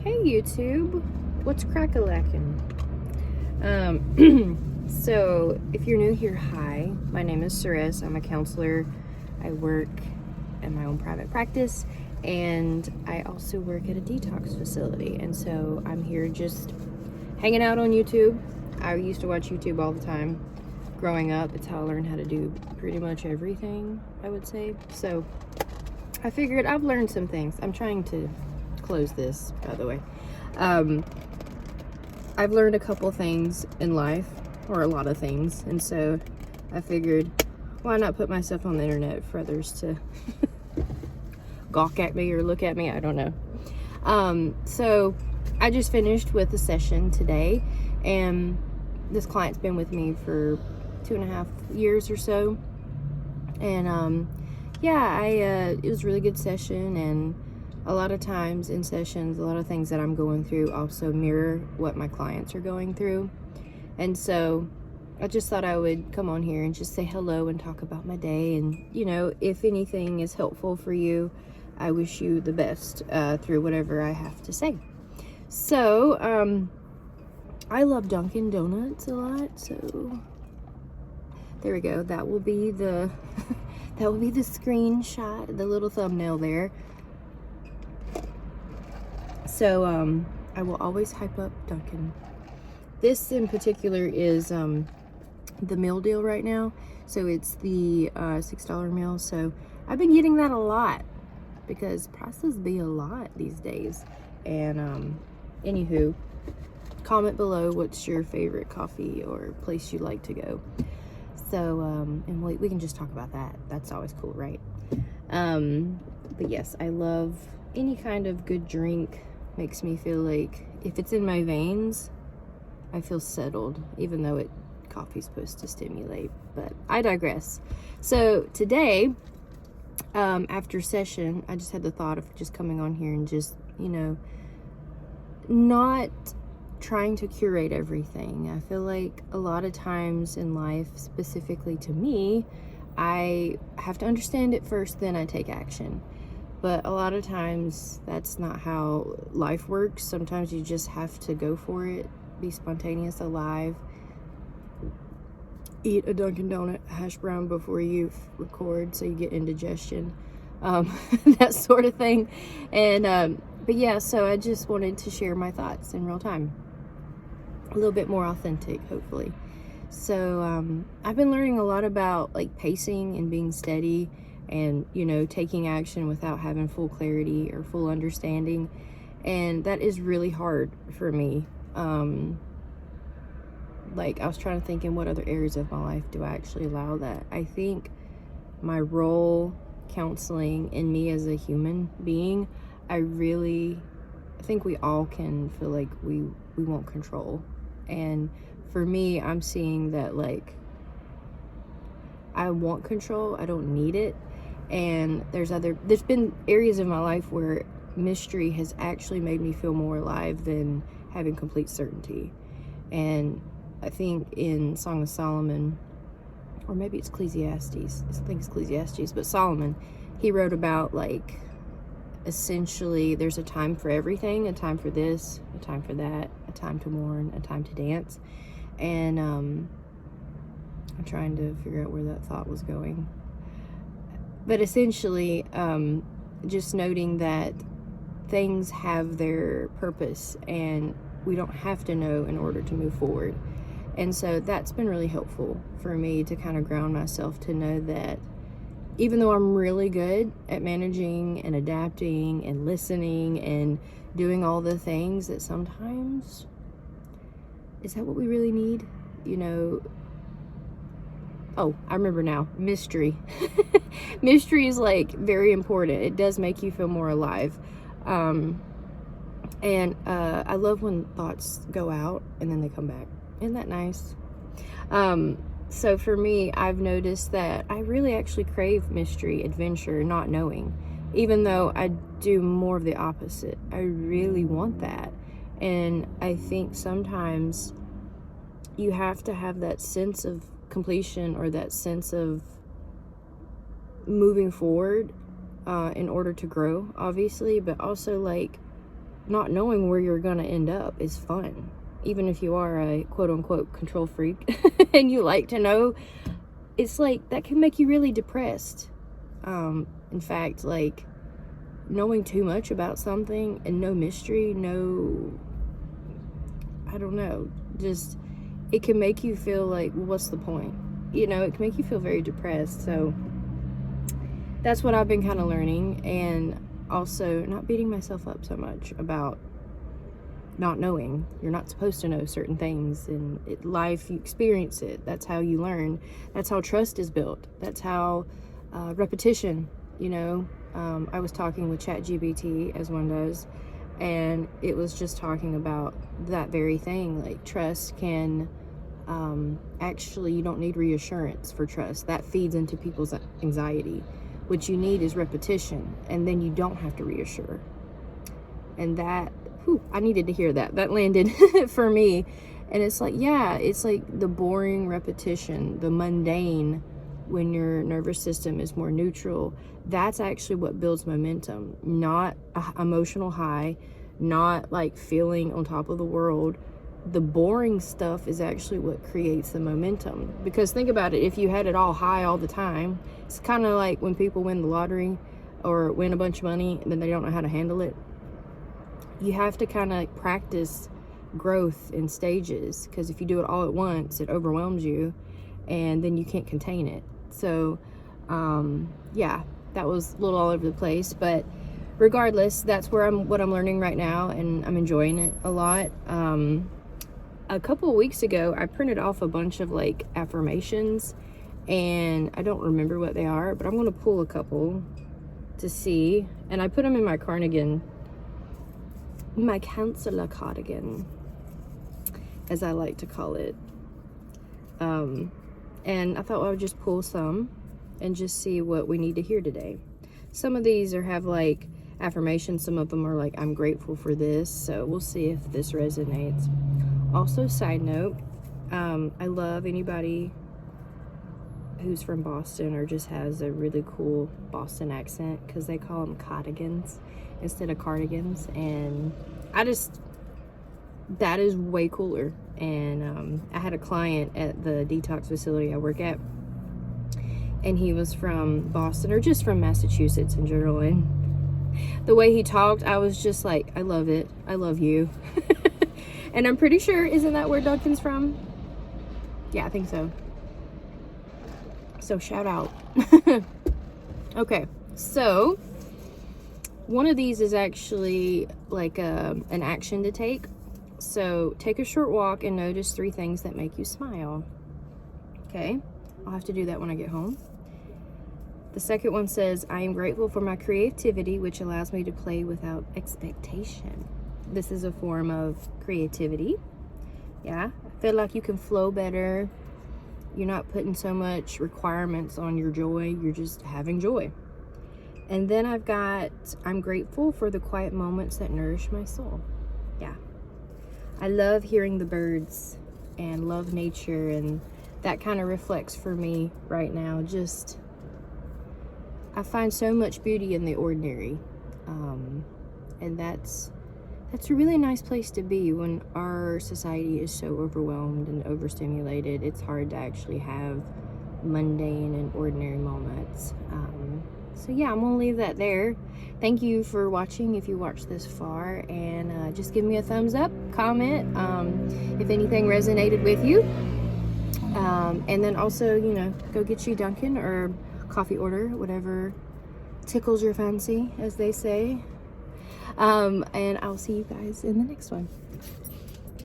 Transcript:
Hey YouTube, what's crack-a-lackin'? So if you're new here, hi, my name is Ceres. I'm a counselor. I work in my own private practice, and I also work at a detox facility. And so I'm here just hanging out on YouTube. I used to watch YouTube all the time growing up. It's how I learned how to do pretty much everything, I would say. So I figured I've learned some things. I'm trying to close this, by the way. I've learned a couple things in life, or a lot of things, and so I figured, why not put myself on the internet for others to gawk at me or look at me? I don't know. So I just finished with a session today, and this client's been with me for 2.5 years or so, and yeah, it was a really good session. And a lot of times in sessions, a lot of things that I'm going through also mirror what my clients are going through. And so I just thought I would come on here and just say hello and talk about my day. And, you know, if anything is helpful for you, I wish you the best through whatever I have to say. So, I love Dunkin' Donuts a lot. So there we go. That will be the, that will be the screenshot, the little thumbnail there. So, I will always hype up Dunkin'. This in particular is the meal deal right now. So it's the $6 meal. So I've been getting that a lot because prices be a lot these days. And anywho, comment below what's your favorite coffee or place you like to go. So, and we can just talk about that. That's always cool, right? But yes, I love any kind of good drink. Makes me feel like if it's in my veins, I feel settled, even though coffee's supposed to stimulate. But I digress. So today, after session, I just had the thought of just coming on here and just, you know, not trying to curate everything. I feel like a lot of times in life, specifically to me, I have to understand it first, then I take action. But a lot of times that's not how life works. Sometimes you just have to go for it, be spontaneous, alive, eat a Dunkin' Donut hash brown before you record so you get indigestion, that sort of thing. And but yeah, so I just wanted to share my thoughts in real time, a little bit more authentic, hopefully. So I've been learning a lot about like pacing and being steady, and, you know, taking action without having full clarity or full understanding. And that is really hard for me. Like, I was trying to think in what other areas of my life do I actually allow that. I think my role counseling and me as a human being, I think we all can feel like we want control. And for me, I'm seeing that, like, I want control, I don't need it. And there's been areas of my life where mystery has actually made me feel more alive than having complete certainty. And I think in Song of Solomon, or maybe it's Ecclesiastes, I think it's Ecclesiastes, but Solomon, he wrote about, like, essentially there's a time for everything, a time for this, a time for that, a time to mourn, a time to dance. And I'm trying to figure out where that thought was going. But essentially, just noting that things have their purpose and we don't have to know in order to move forward. And so that's been really helpful for me to kind of ground myself, to know that even though I'm really good at managing and adapting and listening and doing all the things, that sometimes, is that what we really need? You know, oh, I remember now, mystery. Mystery is, like, very important. It does make you feel more alive. And I love when thoughts go out and then they come back. Isn't that nice? So for me, I've noticed that I really actually crave mystery, adventure, not knowing. Even though I do more of the opposite. I really want that. And I think sometimes you have to have that sense of completion, or that sense of moving forward in order to grow, obviously, but also, like, not knowing where you're gonna end up is fun. Even if you are a quote-unquote control freak and you like to know, it's like, that can make you really depressed. In fact, like, knowing too much about something and no mystery, no, I don't know, just, it can make you feel like, well, what's the point? You know, it can make you feel very depressed. So that's what I've been kind of learning, and also not beating myself up so much about not knowing. You're not supposed to know certain things in life. You experience it. That's how you learn. That's how trust is built. That's how repetition, you know. I was talking with ChatGPT, as one does, and it was just talking about that very thing. Like, trust can actually, you don't need reassurance for trust. That feeds into people's anxiety. What you need is repetition, and then you don't have to reassure. And that, I needed to hear that. That landed for me. And it's like, yeah, it's like the boring repetition, the mundane, when your nervous system is more neutral. That's actually what builds momentum, not an emotional high, not like feeling on top of the world. The boring stuff is actually what creates the momentum. Because think about it, if you had it all high all the time, it's kind of like when people win the lottery or win a bunch of money and then they don't know how to handle it. You have to kind of practice growth in stages, because if you do it all at once, it overwhelms you and then you can't contain it. So yeah, that was a little all over the place, but regardless, that's what I'm learning right now, and I'm enjoying it a lot. A couple of weeks ago, I printed off a bunch of like affirmations, and I don't remember what they are, but I'm going to pull a couple to see, and I put them in my cardigan, my counselor cardigan, as I like to call it. And I thought I would just pull some and just see what we need to hear today. Some of these have like affirmations, some of them are like, I'm grateful for this, so we'll see if this resonates. Also, side note, I love anybody who's from Boston or just has a really cool Boston accent, because they call them cardigans instead of cardigans, and that is way cooler. And I had a client at the detox facility I work at, and he was from Boston, or just from Massachusetts in general, and the way he talked, I was just like, I love it, I love you. And I'm pretty sure, isn't that where Dunkin's from? Yeah, I think so. So shout out. Okay, so one of these is actually like an action to take. So take a short walk and notice 3 things that make you smile. Okay, I'll have to do that when I get home. The second one says, I am grateful for my creativity, which allows me to play without expectation. This is a form of creativity. Yeah, I feel like you can flow better. You're not putting so much requirements on your joy. You're just having joy. And then I've got, I'm grateful for the quiet moments that nourish my soul. Yeah. I love hearing the birds and love nature, and that kind of reflects for me right now. Just, I find so much beauty in the ordinary. And that's a really nice place to be when our society is so overwhelmed and overstimulated. It's hard to actually have mundane and ordinary moments. So yeah, I'm gonna leave that there. Thank you for watching if you watched this far, and just give me a thumbs up, comment if anything resonated with you, and then also, you know, go get you Dunkin' or coffee order, whatever tickles your fancy, as they say. And I'll see you guys in the next one.